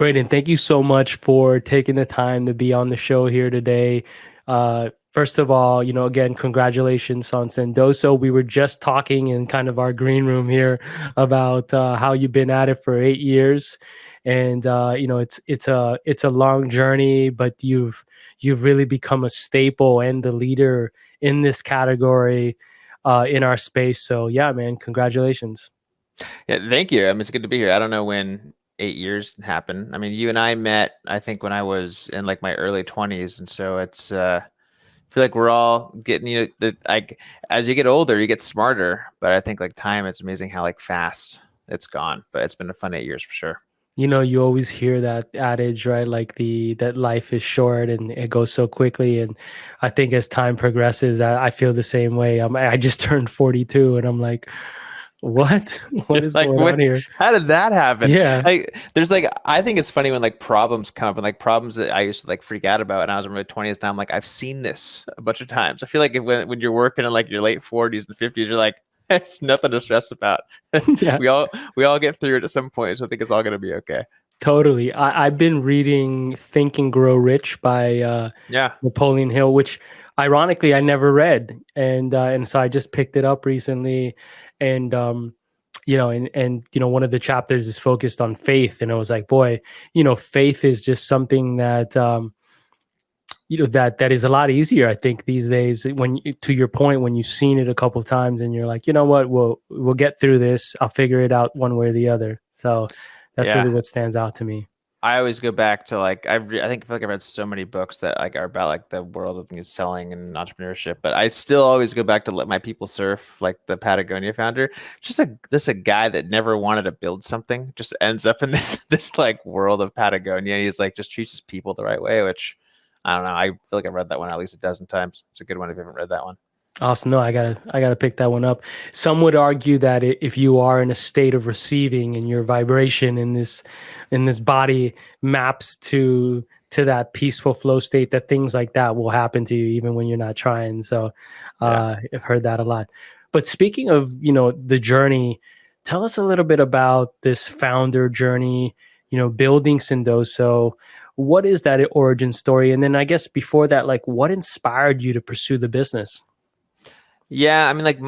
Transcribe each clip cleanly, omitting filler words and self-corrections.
Braydan, thank you so much for taking the time to be on the show here today. First of all, again, congratulations on Sendoso. We were just talking in kind of our green room here about how you've been at it for 8 years, and it's a long journey, but you've really become a staple and the leader in this category in our space. So yeah, man, congratulations. Yeah, thank you. It's good to be here. I don't know when 8 years happened. I mean, you and I met, I think, when I was in like my early 20s, and so I feel like we're all getting, like as you get older, you get smarter. But I think like time, it's amazing how like fast it's gone. But it's been a fun 8 years for sure. You always hear that adage, right? Like that life is short and it goes so quickly. And I think as time progresses, I feel the same way. I just turned 42 and I'm like, what? What is Like going what? on here? How did that happen? Yeah. Like, there's like I think it's funny when like problems come up and like problems that I used to like freak out about when I was in my 20s. Now I'm like I've seen this a bunch of times. I feel like when you're working in like your late 40s and 50s, you're like it's nothing to stress about. Yeah, we all get through it at some point, so I think it's all gonna be okay. totally. I've been reading Think and Grow Rich by Yeah, Napoleon Hill, which ironically I never read. And so I just picked it up recently. And one of the chapters is focused on faith, and I was like, boy, faith is just something that that is a lot easier, I think, these days, to your point, when you've seen it a couple of times and you're like, you know what, we'll get through this, I'll figure it out one way or the other. So that's really yeah. what stands out to me. I always go back to like I feel like I've read so many books that like are about like the world of selling and entrepreneurship, but I still always go back to Let My People Surf, like the Patagonia founder. Just a guy that never wanted to build something, just ends up in this this like world of Patagonia. He's like just treats his people the right way, which I don't know. I feel like I've read that one at least a dozen times. It's a good one if you haven't read that one. Awesome. No, I gotta pick that one up. Some would argue that if you are in a state of receiving and your vibration in this body maps to that peaceful flow state, that things like that will happen to you even when you're not trying. So Yeah. I've heard that a lot. But speaking of the journey, tell us a little bit about this founder journey. Building Sendoso. What is that origin story? And then I guess before that, like, what inspired you to pursue the business? Yeah, I mean, like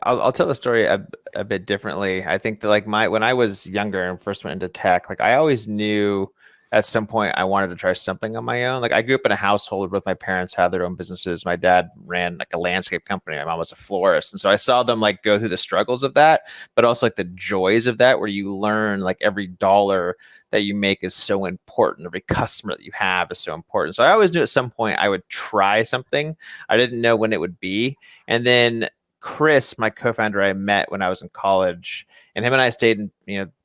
I'll tell the story a bit differently. I think that like when I was younger and first went into tech, like I always knew at some point I wanted to try something on my own. Like I grew up in a household where both my parents had their own businesses. My dad ran like a landscape company. My mom was a florist. And so I saw them like go through the struggles of that, but also like the joys of that, where you learn like every dollar that you make is so important. Every customer that you have is so important. So I always knew at some point I would try something. I didn't know when it would be. And then Chris, my co-founder, I met when I was in college, and him and I stayed in,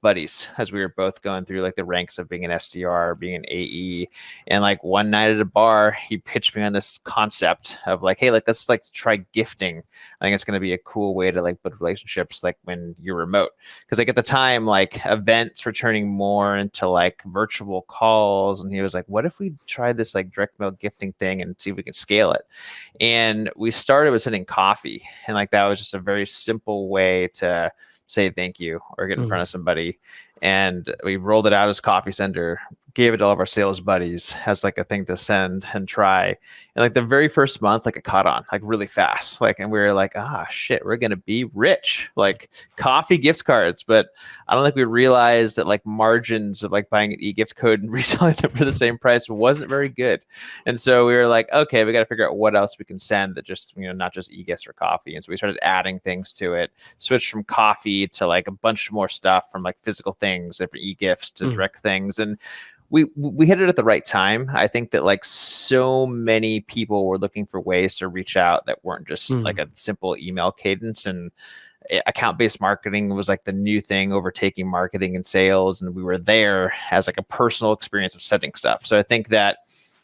buddies as we were both going through like the ranks of being an SDR, being an AE. And like one night at a bar, he pitched me on this concept of like, hey, like let's like try gifting. I think it's going to be a cool way to like build relationships like when you're remote. Because like at the time, like events were turning more into like virtual calls, and he was like, what if we try this like direct mail gifting thing and see if we can scale it? And we started with sending coffee, and like that was just a very simple way to say thank you or get in front Mhm. of somebody. And we rolled it out as coffee sender, gave it to all of our sales buddies as like a thing to send and try. And like the very first month, like it caught on like really fast. Like, and we were like, ah, shit, we're going to be rich, like coffee gift cards. But I don't think we realized that like margins of like buying an e-gift code and reselling them for the same price wasn't very good. And so we were like, okay, we got to figure out what else we can send that just, not just e-gifts or coffee. And so we started adding things to it, switched from coffee to like a bunch more stuff, from like physical things, different e-gifts to Mhm. direct things. And we hit it at the right time. I think that like so many people were looking for ways to reach out that weren't just like Mhm. a simple email cadence, and account-based marketing was like the new thing overtaking marketing and sales, and we were there as like a personal experience of sending stuff. So I think that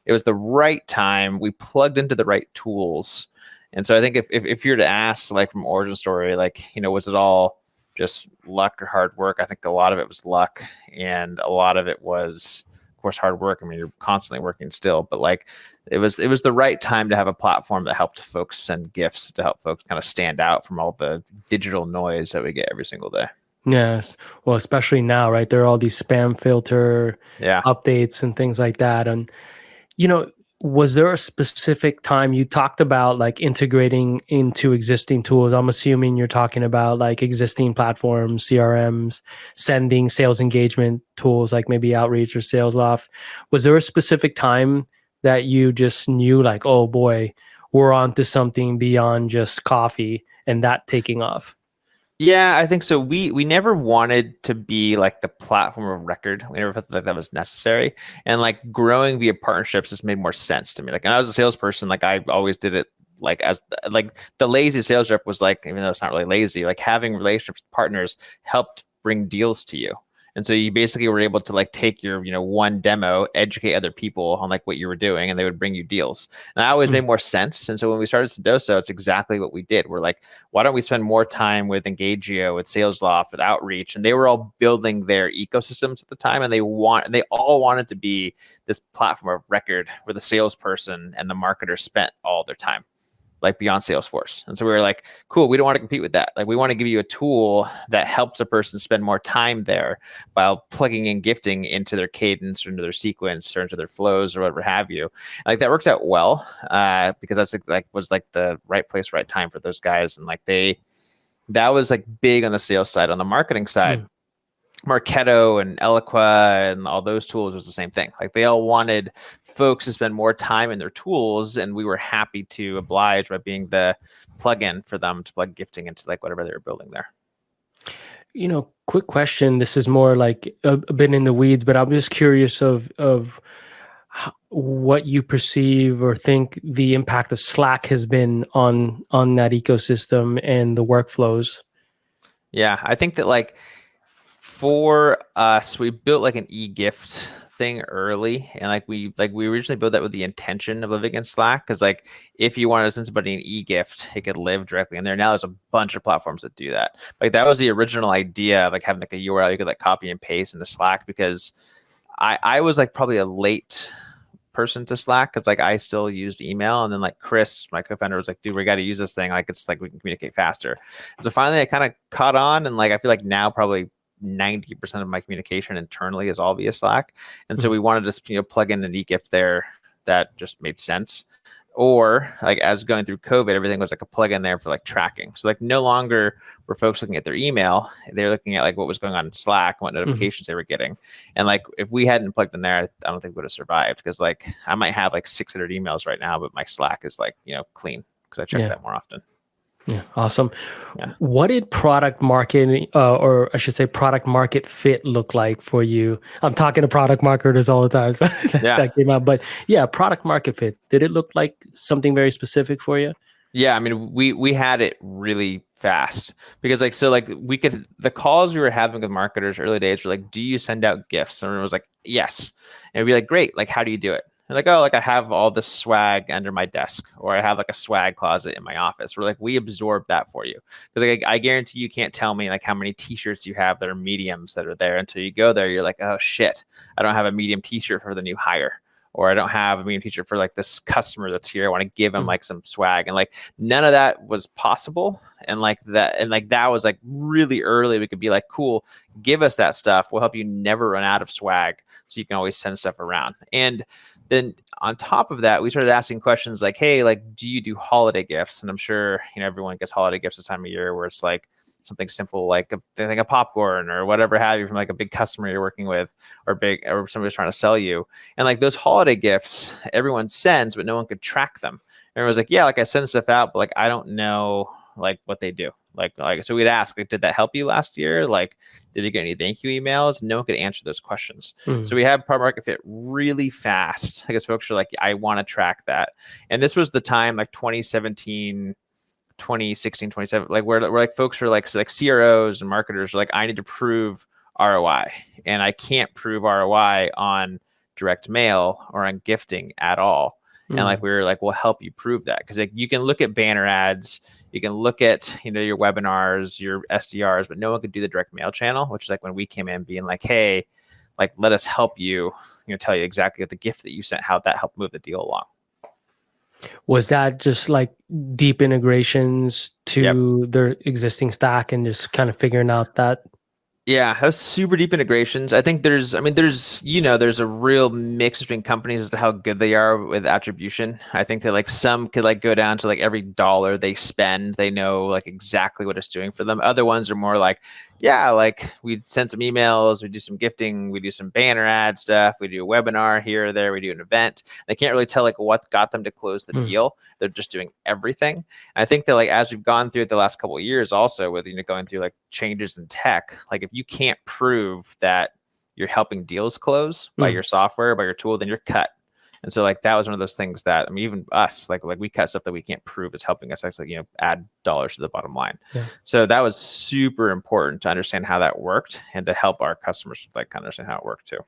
it was the right time. We plugged into the right tools. And so I think if you're to ask like from origin story, like, was it all just luck or hard work? I think a lot of it was luck, and a lot of it was of course hard work. I mean, you're constantly working still, but like it was the right time to have a platform that helped folks send gifts, to help folks kind of stand out from all the digital noise that we get every single day. Yes. Well, especially now, right? There are all these spam filter Yeah. updates and things like that. And, you know, was there a specific time you talked about like integrating into existing tools? I'm assuming you're talking about like existing platforms, CRMs, sending sales engagement tools like maybe Outreach or SalesLoft. Was there a specific time that you just knew like, oh boy, we're on to something beyond just coffee and that taking off? Yeah, I think so. We never wanted to be like the platform of record. We never felt like that was necessary. And like growing via partnerships just made more sense to me. Like, and I was a salesperson, like I always did it like as like the lazy sales rep was like, even though it's not really lazy, like having relationships with partners helped bring deals to you. And so you basically were able to like take your, one demo, educate other people on like what you were doing, and they would bring you deals. And that always made more sense. And so when we started Sendoso, it's exactly what we did. We're like, why don't we spend more time with Engagio, with SalesLoft, with Outreach? And they were all building their ecosystems at the time, and they all wanted to be this platform of record where the salesperson and the marketer spent all their time, like beyond Salesforce. And so we were like, cool, we don't want to compete with that. Like we want to give you a tool that helps a person spend more time there while plugging in gifting into their cadence or into their sequence or into their flows or whatever have you. Like that worked out well because that's like was like the right place, right time for those guys. And like that was like big on the sales side. On the marketing side, Mm. Marketo and Eloqua and all those tools was the same thing. Like they all wanted folks to spend more time in their tools, and we were happy to oblige by being the plugin for them to plug gifting into like whatever they were building there. Quick question. This is more like a bit in the weeds, but I'm just curious of what you perceive or think the impact of Slack has been on that ecosystem and the workflows. Yeah, I think that like for us, we built like an e-gift thing early, and like we originally built that with the intention of living in Slack, because like if you wanted to send somebody an e-gift, it could live directly in there. Now there's a bunch of platforms that do that. Like that was the original idea of like having like a URL you could like copy and paste into Slack, because I was like probably a late person to Slack, because like I still used email, and then like Chris, my co-founder, was like, dude, we got to use this thing, like it's like we can communicate faster. And so finally I kind of caught on, and like I feel like now probably 90% of my communication internally is all via Slack. And so Mhm. we wanted to plug in an e-gift there that just made sense. Or like as going through COVID, everything was like a plug-in there for like tracking. So like no longer were folks looking at their email; they're looking at like what was going on in Slack, what Mhm. notifications they were getting. And like if we hadn't plugged in there, I don't think we would have survived, because like I might have like 600 emails right now, but my Slack is like clean because I check Yeah. that more often. Yeah. Awesome. Yeah. What did product marketing, or I should say, product market fit look like for you? I'm talking to product marketers all the time, so Yeah. that came out. But yeah, product market fit. Did it look like something very specific for you? Yeah, I mean, we had it really fast, because like so like we could the calls we were having with marketers early days were like, do you send out gifts? And everyone was like, yes. And we'd be like, great, like how do you do it? And like, oh, like I have all this swag under my desk, or I have like a swag closet in my office. We're like, we absorb that for you. Because like I guarantee you can't tell me like how many t-shirts you have that are mediums that are there until you go there. You're like, oh shit, I don't have a medium t-shirt for the new hire. Or I don't have a medium t-shirt for like this customer that's here. I want to give him Mm. like some swag. And like none of that was possible. And that was like really early. We could be like, cool, give us that stuff, we'll help you never run out of swag, so you can always send stuff around. And then on top of that, we started asking questions like, hey, like, do you do holiday gifts? And I'm sure everyone gets holiday gifts this time of year, where it's like something simple like a popcorn or whatever have you from like a big customer you're working with, or somebody's trying to sell you. And like those holiday gifts everyone sends, but no one could track them. Everyone's like, yeah, like I send stuff out, but like I don't know like what they do. Like so we'd ask, like, did that help you last year? Like, did you get any thank you emails? No one could answer those questions. So Mm. we had product market fit really fast. I guess folks are like, I want to track that. And this was the time like 2017, 2016, 2017, like where like folks are like CROs and marketers are like, I need to prove ROI, and I can't prove ROI on direct mail or on gifting at all. And like Mm. we were like, we'll help you prove that, because like you can look at banner ads, you can look at your webinars, your SDRs, but no one could do the direct mail channel, which is like when we came in being like, hey, like let us help you, tell you exactly what the gift that you sent, how that helped move the deal along. Was that just like deep integrations Yep. to their existing stack and just kind of figuring out that? Yeah, those super deep integrations. I think there's a real mix between companies as to how good they are with attribution. I think that like some could like go down to like every dollar they spend, they know like exactly what it's doing for them. Other ones are more like, yeah, like we send some emails, we do some gifting, we do some banner ad stuff, we do a webinar here or there, we do an event. They can't really tell like what got them to close the Hmm. deal. They're just doing everything. I think that like as we've gone through it the last couple of years, also with going through like changes in tech, like if you can't prove that you're helping deals close by Hmm. your software, by your tool, then you're cut. And so like that was one of those things that I mean, even us, like we cut stuff that we can't prove is helping us actually add dollars to the bottom line. Yeah. So that was super important to understand how that worked and to help our customers like kind of understand how it worked too.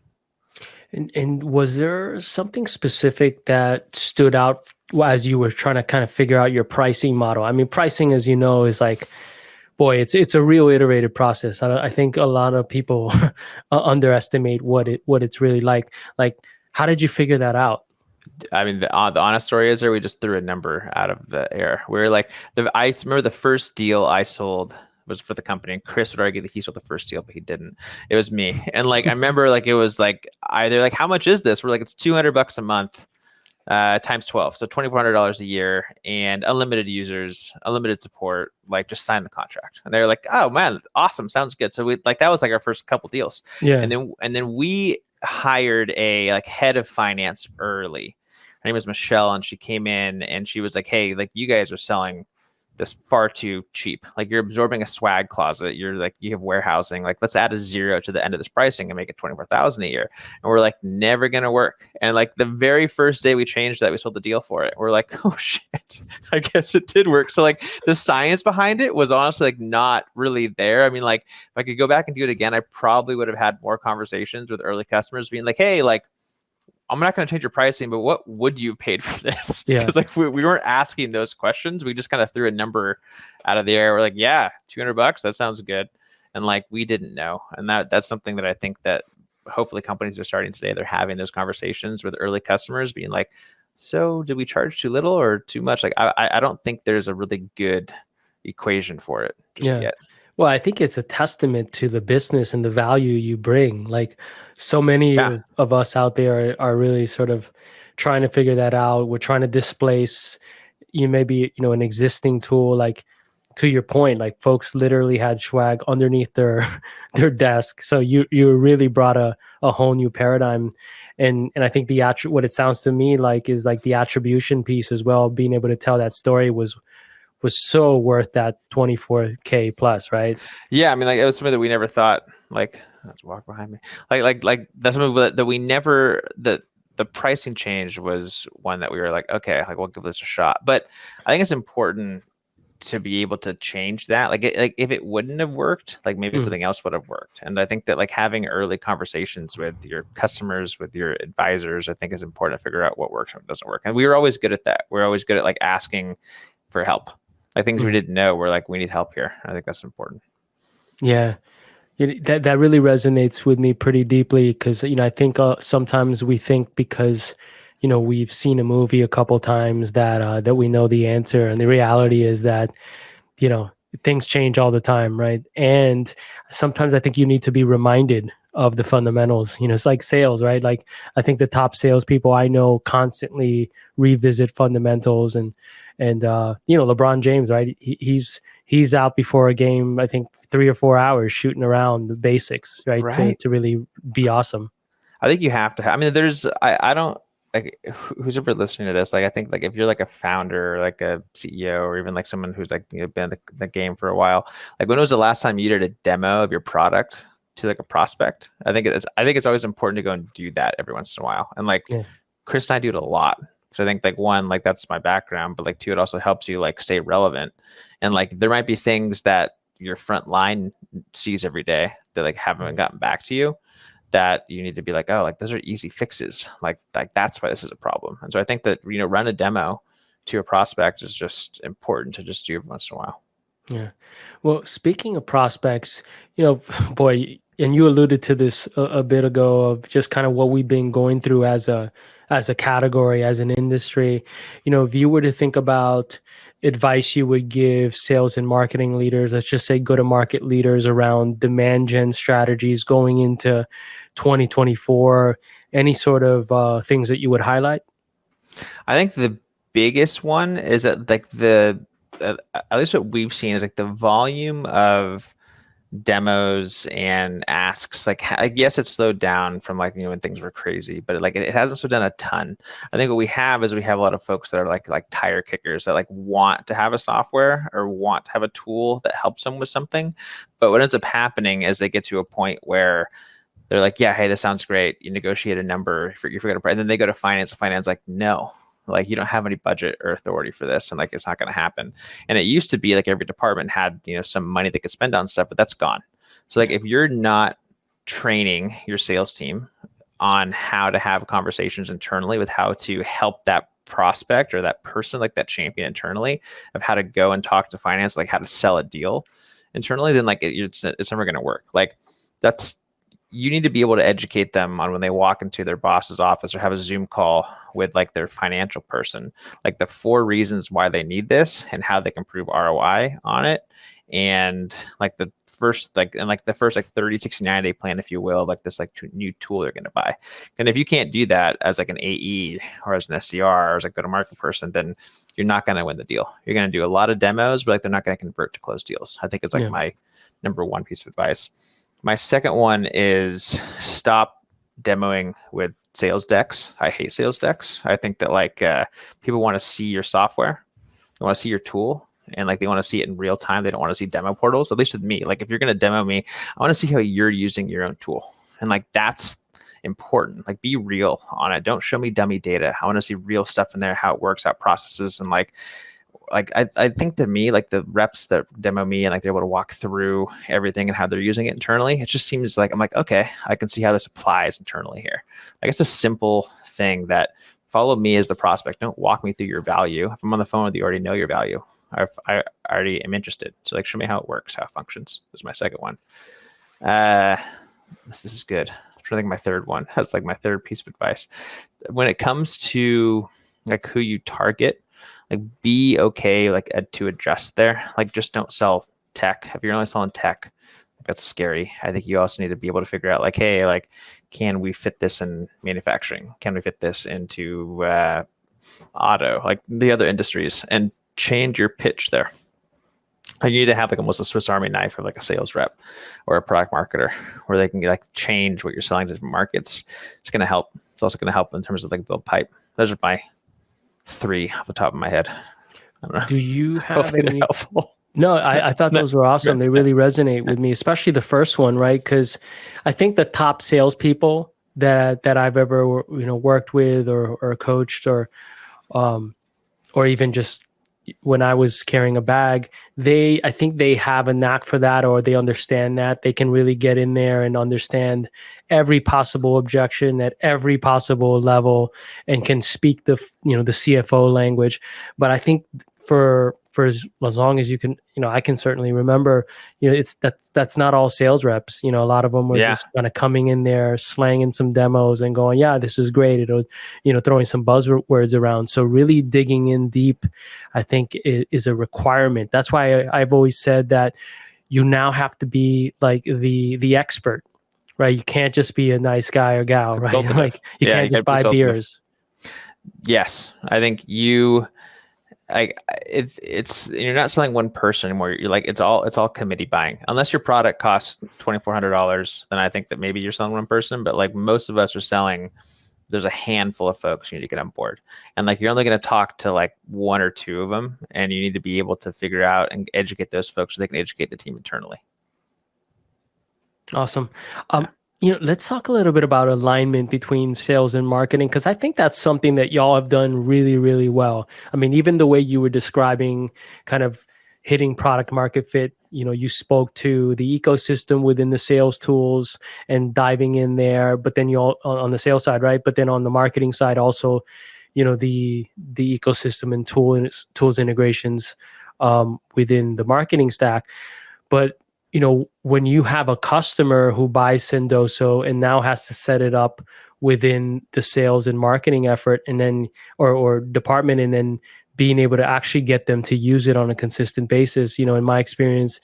And was there something specific that stood out as you were trying to kind of figure out your pricing model? I mean, pricing, as you know, is like, boy, it's a real iterative process. I think a lot of people underestimate what it's really like. Like, how did you figure that out? I mean, the honest story is, there we just threw a number out of the air. We were like, I remember the first deal I sold was for the company, and Chris would argue that he sold the first deal, but he didn't. It was me, and like I remember, like it was like either like, how much is this? We're like, it's $200 a month, times 12, so $2,400 a year, and unlimited users, unlimited support. Like, just sign the contract. And they're like, oh man, awesome, sounds good. So we like that was like our first couple deals, Yeah. and then we hired a like head of finance early. Her name was Michelle, and she came in and she was like, hey, like you guys are selling this far too cheap. Like, you're absorbing a swag closet. You're like, you have warehousing. Like, let's add a zero to the end of this pricing and make it 24,000 a year. And we're like, never gonna work. And like the very first day we changed that, we sold the deal for it. We're like, oh shit, I guess it did work. So like the science behind it was honestly like not really there. I mean, like if I could go back and do it again, I probably would have had more conversations with early customers being like, hey, like, I'm not going to change your pricing, but what would you have paid for this? Yeah. Because like we weren't asking those questions. We just kind of threw a number out of the air. We're like, yeah, $200. That sounds good. And like, we didn't know. And that's something that I think that hopefully companies are starting today. They're having those conversations with early customers being like, so did we charge too little or too much? Like, I don't think there's a really good equation for it just Yeah. yet. Well, I think it's a testament to the business and the value you bring. Like, so many Yeah. of us out there are really sort of trying to figure that out. We're trying to displace maybe an existing tool. Like, to your point, like folks literally had swag underneath their their desk. So you really brought a whole new paradigm. And I think what it sounds to me like is like the attribution piece as well. Being able to tell that story was so worth that 24K plus, right? Yeah, I mean, like it was something that we never thought. Like, let's walk behind me. Like that's something that we never the pricing change was one that we were like, okay, like we'll give this a shot. But I think it's important to be able to change that. Like if it wouldn't have worked, like maybe Mm, something else would have worked. And I think that like having early conversations with your customers, with your advisors, I think is important to figure out what works and what doesn't work. And we were always good at that. We're always good at like asking for help. Like things we mm. didn't know, we're like, we need help here. I think that's important. Yeah. That really resonates with me pretty deeply because I think sometimes we think because we've seen a movie a couple times that we know the answer, and the reality is that you know things change all the time, right? And sometimes I think you need to be reminded of the fundamentals. It's like sales, right? Like, I think the top salespeople I know constantly revisit fundamentals, and LeBron James, right? He's out before a game, I think 3 or 4 hours shooting around the basics, right? To Right. to really be awesome. I think you have to. I mean, I don't like who's ever listening to this. Like, I think like if you're like a founder, or like a CEO, or even like someone who's like been in the game for a while. Like, when was the last time you did a demo of your product to like a prospect? I think it's always important to go and do that every once in a while. And like Yeah. Chris and I do it a lot. So I think like one, like that's my background, but like two, it also helps you like stay relevant. And like there might be things that your front line sees every day that like haven't gotten back to you, that you need to be like, oh, like those are easy fixes. Like that's why this is a problem. And so I think that run a demo to a prospect is just important to just do every once in a while. Yeah. Well, speaking of prospects, boy, and you alluded to this a bit ago of just kind of what we've been going through as a category, as an industry. If you were to think about advice you would give sales and marketing leaders, let's just say go-to-market leaders around demand gen strategies going into 2024, any sort of things that you would highlight? I think the biggest one is that like at least what we've seen is like the volume of demos and asks. Like yes, it's slowed down from like when things were crazy, but like it hasn't slowed down a ton. I think what we have is we have a lot of folks that are like tire kickers that like want to have a software or want to have a tool that helps them with something, but what ends up happening is they get to a point where they're like, yeah, hey, this sounds great. You negotiate a number, you forget a price, and then they go to finance. Finance like, no, like you don't have any budget or authority for this, and like it's not going to happen. And it used to be like every department had some money they could spend on stuff, but that's gone. So like if you're not training your sales team on how to have conversations internally with how to help that prospect or that person, like that champion internally, of how to go and talk to finance, like how to sell a deal internally, then like it's never going to work. Like you need to be able to educate them on when they walk into their boss's office or have a Zoom call with like their financial person, like the 4 reasons why they need this and how they can prove ROI on it. And like the first 30, 60, 90 day plan, if you will, like this like new tool they're going to buy. And if you can't do that as like an AE or as an SDR or as a go-to-market person, then you're not going to win the deal. You're going to do a lot of demos, but like they're not going to convert to close deals. I think it's like my number 1 piece of advice. My second one is stop demoing with sales decks. I hate sales decks. I think that like people want to see your software, they want to see your tool, and like they want to see it in real time. They don't want to see demo portals. At least with me, like if you're going to demo me, I want to see how you're using your own tool, and like that's important. Like be real on it. Don't show me dummy data. I want to see real stuff in there, how it works, how it processes, and like I think to me, like the reps that demo me and like they're able to walk through everything and how they're using it internally, it just seems like I'm like, okay, I can see how this applies internally here. Like it's a simple thing that follow me as the prospect. Don't walk me through your value. If I'm on the phone with you, already know your value. I already am interested. So like show me how it works, how it functions. This is my second one. This is good. I'm trying to think my third one. That's like my third piece of advice. When it comes to like who you target, like be okay like to adjust there. Like just don't sell tech. If you're only selling tech, that's scary. I think you also need to be able to figure out like, hey, like can we fit this in manufacturing? Can we fit this into auto, like the other industries, and change your pitch there. You need to have like almost a Swiss Army knife of like a sales rep or a product marketer where they can like change what you're selling to different markets. It's going to help. It's also going to help in terms of like build pipe. Those are my 3 off the top of my head. I don't know. Do you have Hopefully any? helpful. No, I thought those were awesome. They really resonate with me, especially the first one, right? Because I think the top salespeople that I've ever worked with or coached or even just when I was carrying a bag, I think they have a knack for that, or they understand that they can really get in there and understand every possible objection at every possible level and can speak the CFO language. But I think for as long as you can, I can certainly remember, that's not all sales reps. A lot of them were just kind of coming in there, slanging some demos and going, yeah, this is great. Throwing some buzzwords around. So really digging in deep, I think is a requirement. That's why I've always said that you now have to be like the expert, right? You can't just be a nice guy or gal, right? Like you can't just buy beers. Yes, I think it's you're not selling one person anymore. You're like it's all committee buying. Unless your product costs $2,400, then I think that maybe you're selling one person. But like most of us are selling, there's a handful of folks you need to get on board, and like you're only going to talk to like 1 or 2 of them, and you need to be able to figure out and educate those folks so they can educate the team internally. Awesome. Let's talk a little bit about alignment between sales and marketing, because I think that's something that y'all have done really, really well. I mean, even the way you were describing kind of hitting product market fit, you spoke to the ecosystem within the sales tools and diving in there, but then you all on the sales side, right? But then on the marketing side also, the ecosystem and tools integrations within the marketing stack. But when you have a customer who buys Sendoso and now has to set it up within the sales and marketing effort, and then or department, and then being able to actually get them to use it on a consistent basis, in my experience,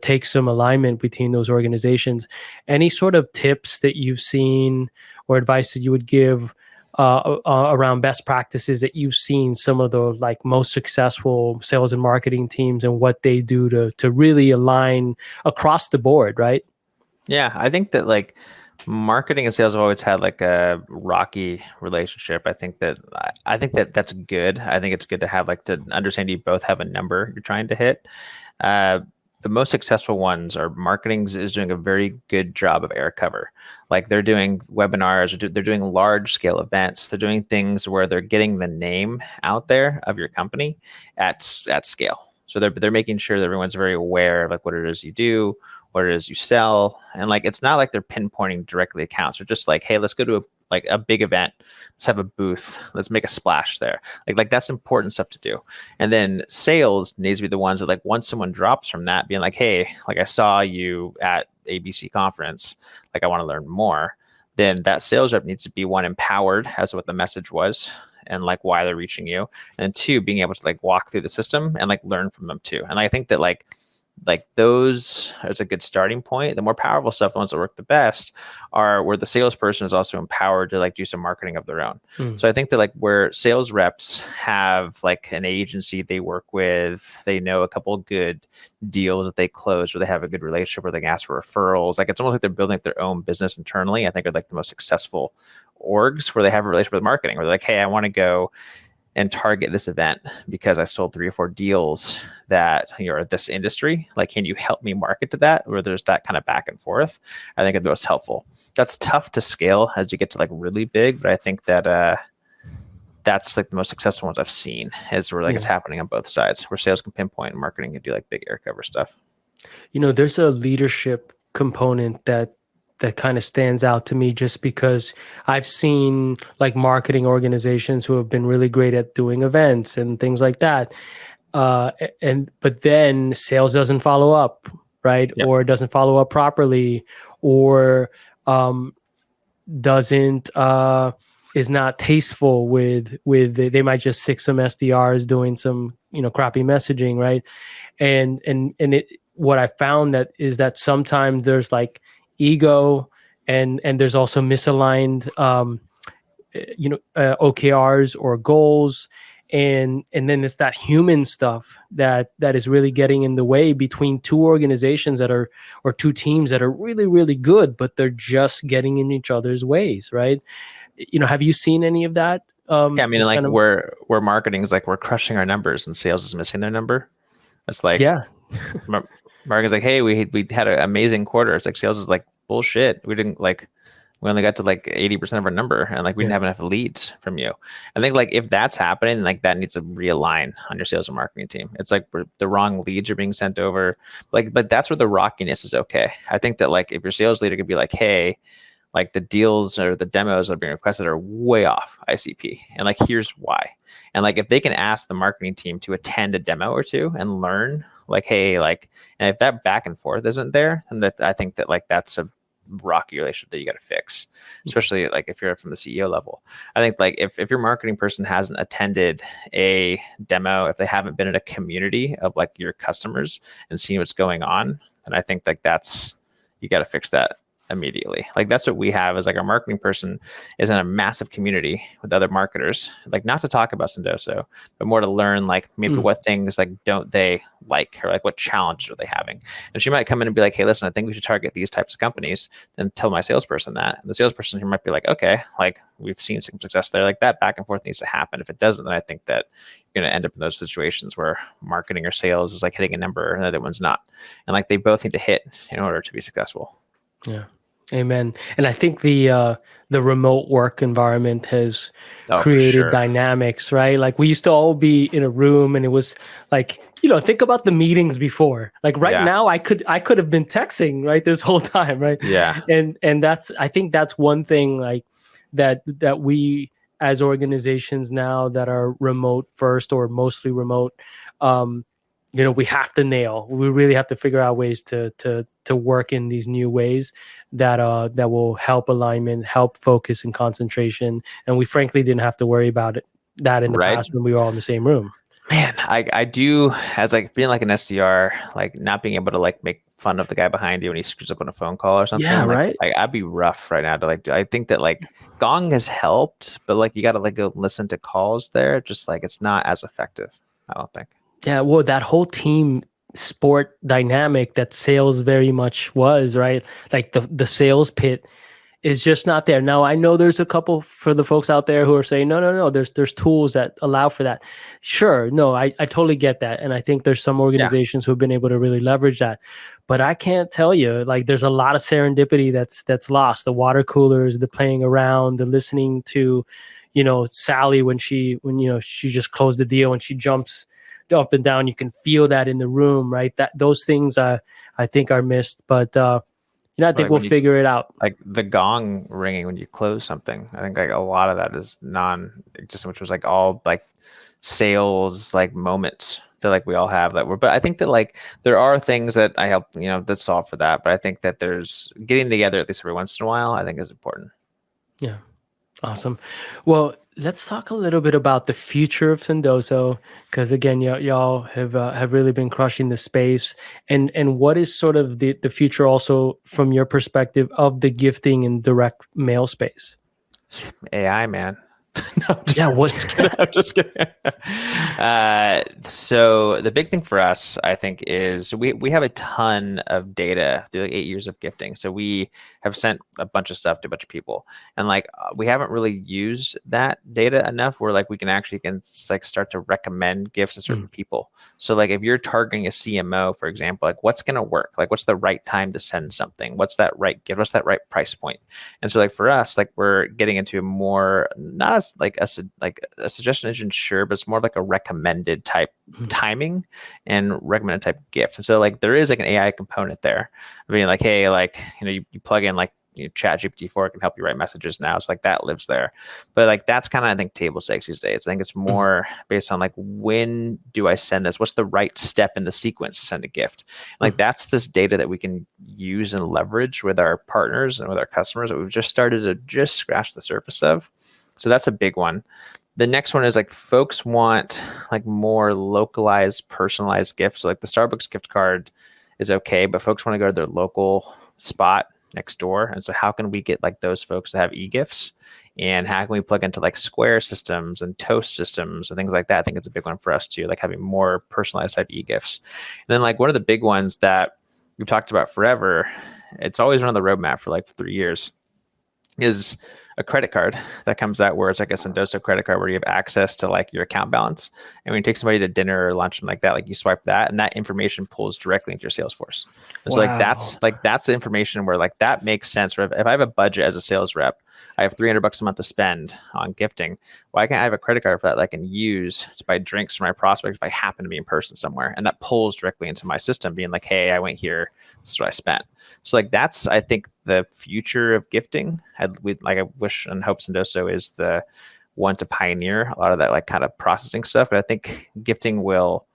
take some alignment between those organizations. Any sort of tips that you've seen or advice that you would give around best practices that you've seen some of the like most successful sales and marketing teams and what they do to really align across the board, right? Yeah, I think that like marketing and sales have always had like a rocky relationship. I think that that's good. I think it's good to have like to understand you both have a number you're trying to hit. Uh, the most successful ones are marketing is doing a very good job of air cover. Like they're doing webinars, they're doing large scale events. They're doing things where they're getting the name out there of your company at scale. So they're making sure that everyone's very aware of like what it is you do, what it is you sell, and like it's not like they're pinpointing directly accounts. They're just like, hey, let's go to a big event. Let's have a booth. Let's make a splash there. Like that's important stuff to do. And then sales needs to be the ones that like once someone drops from that, being like, hey, like I saw you at ABC conference, like I want to learn more. Then that sales rep needs to be one empowered as to what the message was and like why they're reaching you, and two, being able to like walk through the system and like learn from them too. And I think that like those is a good starting point. The more powerful stuff, the ones that work the best, are where the salesperson is also empowered to like do some marketing of their own. So I think that like where sales reps have like an agency they work with, they know a couple of good deals that they close, or they have a good relationship where they can ask for referrals. Like it's almost like they're building their own business internally. I think are like the most successful orgs where they have a relationship with marketing, where they're like, hey, I want to go and target this event because I sold 3 or 4 deals that are this industry. Like, can you help me market to that? Where there's that kind of back and forth. I think it's most helpful. That's tough to scale as you get to like really big, but I think that that's like the most successful ones I've seen is where like it's happening on both sides, where sales can pinpoint and marketing can do like big air cover stuff. There's a leadership component that kind of stands out to me, just because I've seen like marketing organizations who have been really great at doing events and things like that. But then sales doesn't follow up, right? Yep. Or doesn't follow up properly, or doesn't is not tasteful they might just stick some SDRs doing some crappy messaging, right? And what I found that is that sometimes there's like ego, and there's also misaligned OKRs or goals, and then it's that human stuff that is really getting in the way between two organizations or two teams that are really, really good, but they're just getting in each other's ways, right? Have you seen any of that? Yeah, I mean, Just like kind of, where marketing is like we're crushing our numbers and sales is missing their number. It's like yeah, marketing's like, hey, we had an amazing quarter. It's like sales is like bullshit. We only got to like 80% of our number, and like we didn't yeah. have enough leads from you. I think like if that's happening, like that needs to realign on your sales and marketing team. It's like the wrong leads are being sent over. Like, but that's where the rockiness is okay. I think that like if your sales leader could be like, hey, like the deals or the demos that are being requested are way off ICP, and like here's why. And like if they can ask the marketing team to attend a demo or two and learn, like, hey, like, and if that back and forth isn't there, then that I think that like that's a rocky relationship that you got to fix, especially like if you're from the CEO level. I think like if your marketing person hasn't attended a demo, if they haven't been in a community of like your customers and seen what's going on, then I think like that's, you got to fix that immediately. Like that's what we have is like our marketing person is in a massive community with other marketers, like not to talk about Sendoso, but more to learn like maybe what things like don't they like, or like what challenges are they having. And she might come in and be like, hey, listen, I think we should target these types of companies, and tell my salesperson that. And the salesperson here might be like, okay, like we've seen some success there. Like that back and forth needs to happen. If it doesn't, then I think that you're going to end up in those situations where marketing or sales is like hitting a number and the other one's not. And like they both need to hit in order to be successful. Yeah. Amen. And I think the remote work environment has For created sure. dynamics, right? Like we used to all be in a room, and it was like, think about the meetings before. Like right Yeah. now I could have been texting, right, this whole time, right? Yeah. And I think that's one thing like that we as organizations now that are remote first or mostly remote, we have to nail. We really have to figure out ways to work in these new ways that will help alignment, help focus and concentration. And we frankly didn't have to worry about that in the Right. past when we were all in the same room. Man, I do, as like being like an SDR, like not being able to like make fun of the guy behind you when he screws up on a phone call or something. Yeah, Like, right. I'd be rough right now to like. I think that like Gong has helped, but like you got to like go listen to calls there. Just like it's not as effective. I don't think. Yeah, well, that whole team sport dynamic that sales very much was, right? Like the sales pit is just not there. Now I know there's a couple for the folks out there who are saying, no, there's tools that allow for that. Sure, no, I totally get that. And I think there's some Yeah. organizations who've been able to really leverage that. But I can't tell you, like there's a lot of serendipity that's lost. The water coolers, the playing around, the listening to, Sally when she just closed the deal and she jumps up and down. You can feel that in the room, right? That those things I think are missed. But I Or think like we'll when you figure it out. like the gong ringing when you close something. I think like a lot of that is non-existent, which was like all like sales like moments that like we all have that were. But I think that like there are things that I help that solve for that. But I think that there's getting together at least every once in a while. I think is important. Yeah. Awesome. Well, let's talk a little bit about the future of Sendoso, because again, y'all have really been crushing the space, and what is sort of the future also from your perspective of the gifting and direct mail space? AI, man. No, I'm just, Yeah. I'm just kidding. I'm just kidding. So the big thing for us, I think, is we have a ton of data through like 8 years of gifting. So we have sent a bunch of stuff to a bunch of people, and like we haven't really used that data enough where like we can actually like start to recommend gifts to certain people. So like if you're targeting a CMO, for example, like what's going to work? Like what's the right time to send something? What's that right gift? What's that right price point? And so like for us, like we're getting into a more not as like a suggestion engine, sure, but it's more like a recommended type timing and recommended type gift. And so like there is like an AI component there. I mean, like, hey, like you plug in like chat GPT-4 can help you write messages now. It's like that lives there. But like that's kind of I think table stakes these days. I think it's more based on like when do I send this? What's the right step in the sequence to send a gift? And like that's this data that we can use and leverage with our partners and with our customers that we've just started to just scratch the surface of. So that's a big one. The next one is like folks want like more localized, personalized gifts. So like the Starbucks gift card is okay, but folks want to go to their local spot next door. And so how can we get like those folks to have e-gifts? And how can we plug into like Square systems and Toast systems and things like that? I think it's a big one for us too, like having more personalized type e-gifts. And then like one of the big ones that we've talked about forever, it's always been on the roadmap for like 3 years, is a credit card that comes out where it's like a Sendoso credit card where you have access to like your account balance. And when you take somebody to dinner or lunch and like that, like you swipe that and that information pulls directly into your Salesforce. And so like that's the information where like that makes sense. If I have a budget as a sales rep, I have $300 a month to spend on gifting. Why can't I have a credit card for that I can use to buy drinks for my prospects if I happen to be in person somewhere? And that pulls directly into my system being like, hey, I went here. This is what I spent. So like that's I think the future of gifting. I wish and hope Sendoso is the one to pioneer a lot of that like kind of processing stuff. But I think gifting will,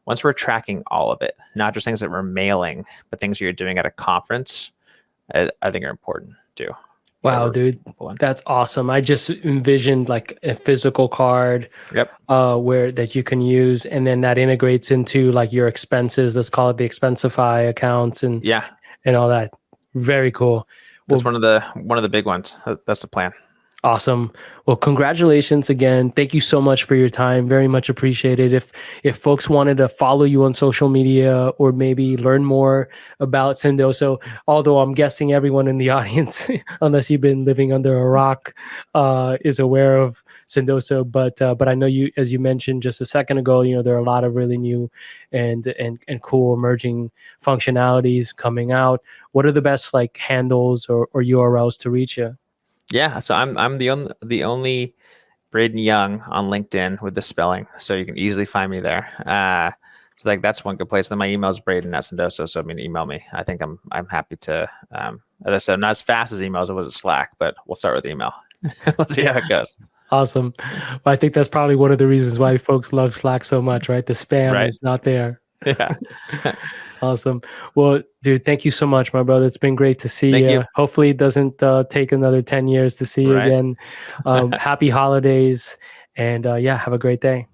once we're tracking all of it, not just things that we're mailing, but things you're doing at a conference, I think are important too. Wow, dude, that's awesome. I just envisioned like a physical card, where that you can use, and then that integrates into like your expenses. Let's call it the Expensify accounts and all that. Very cool. That's one of the big ones. That's the plan. Awesome. Well, congratulations again. Thank you so much for your time. Very much appreciated. If folks wanted to follow you on social media or maybe learn more about Sendoso, although I'm guessing everyone in the audience, unless you've been living under a rock, is aware of Sendoso. But I know you, as you mentioned just a second ago, there are a lot of really new and cool emerging functionalities coming out. What are the best like handles or URLs to reach you? Yeah, so I'm the only Braydan Young on LinkedIn with the spelling, so you can easily find me there. So like that's one good place. Then my email is Braydan@Sendoso, so I mean email me. I think I'm happy to. As I said, I'm not as fast as emails. It was Slack, but we'll start with email. Let's see how it goes. Awesome. Well, I think that's probably one of the reasons why folks love Slack so much, right? The spam is not there. Yeah. Awesome. Well, dude, thank you so much, my brother. It's been great to see Thank you. you. Hopefully, it doesn't take another 10 years to see you Right. again. Happy holidays. And yeah, have a great day.